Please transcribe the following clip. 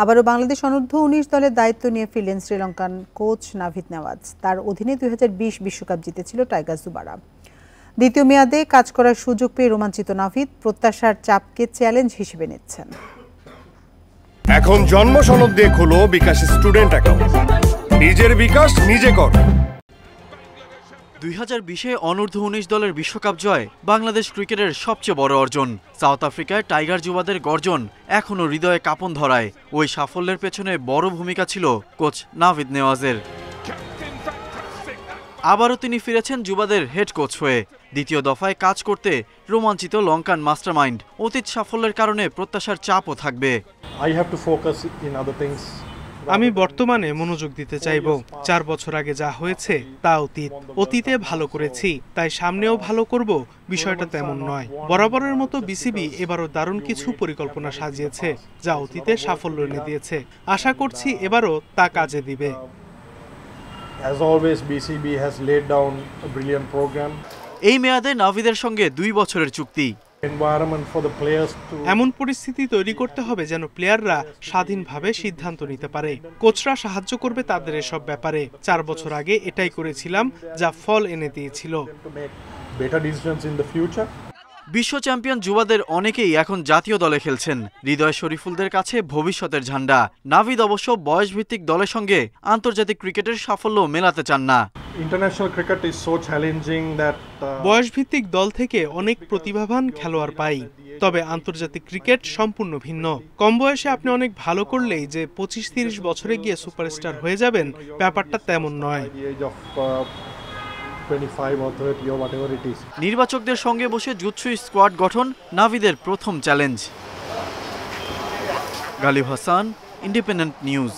আবারও বাংলাদেশ অনূর্ধ্ব-19 দলের দায়িত্ব নিয়ে ফিরলেন শ্রীলঙ্কান কোচ নাভিদ নেওয়াজ। তার অধীনে 2020 বিশ্বকাপ জিতেছিল টাইগার জুবারা। দ্বিতীয় মেয়াদে কাজ করার সুযোগ পেয়ে রোমাঞ্চিত নাভিদ প্রত্যাশার চাপকে চ্যালেঞ্জ হিসেবে নিচ্ছেন। এখন জন্ম সনদ দিয়ে খোলো বিকাশ স্টুডেন্ট অ্যাকাউন্ট। নিজের বিকাশ নিজে কর। 2020-এ অনূর্ধ্ব-19 দলের বিশ্বকাপ জয় বাংলাদেশ ক্রিকেটের সবচেয়ে বড় অর্জন। সাউথ আফ্রিকায় টাইগার যুবাদের গর্জন এখনও হৃদয়ে কাঁপন ধরায়। ওই সাফল্যের পেছনে বড় ভূমিকা ছিল কোচ নাভিদ নেওয়াজের। আবারও তিনি ফিরেছেন যুবাদের হেড কোচ হয়ে। দ্বিতীয় দফায় কাজ করতে রোমাঞ্চিত লঙ্কান মাস্টারমাইন্ড। অতীত সাফল্যের কারণে প্রত্যাশার চাপও থাকবে। আমি বর্তমানে মনোযোগ দিতে চাইব। 4 বছর আগে যা হয়েছে তা অতীতে ভালো করেছি, তাই সামনেও ভালো করব, বিষয়টা তেমন নয়। বরাবরের মতো বিসিবি এবারও দারুণ কিছু পরিকল্পনা সাজিয়েছে, যা অতীতে সাফল্য এনে দিয়েছে। আশা করছি এবারও তা কাজে দিবে। As always, BCB has laid down a brilliant program. এই মেয়াদে নাভিদের সঙ্গে 2 বছরের চুক্তি। এমন পরিস্থিতি তৈরি করতে হবে যেন প্লেয়াররা স্বাধীনভাবে সিদ্ধান্ত নিতে পারে। কোচরা সাহায্য করবে তাদের এসব ব্যাপারে। 4 বছর আগে এটাই করেছিলাম, যা ফল এনে দিয়েছিল। বিশ্ব চ্যাম্পিয়ন যুবাদের অনেকেই এখন জাতীয় দলে খেলছেন। হৃদয় শরীফুলদের কাছে ভবিষ্যতের ঝান্ডা। নাভিদ অবশ্য বয়সভিত্তিক দলের সঙ্গে আন্তর্জাতিক ক্রিকেটের সাফল্য মেলাতে চান না। বয়সভিত্তিক দল থেকে অনেক প্রতিভাবান খেলোয়াড় পাই, তবে আন্তর্জাতিক ক্রিকেট সম্পূর্ণ ভিন্ন। কম বয়সে আপনি অনেক ভালো করলেই যে 25-30 বছরে গিয়ে সুপারস্টার হয়ে যাবেন, ব্যাপারটা তেমন নয়। নির্বাচকদের সঙ্গে বসে জুৎসু স্কোয়াড গঠন নাভিদের প্রথম challenge. Galib Hasan, Independent news.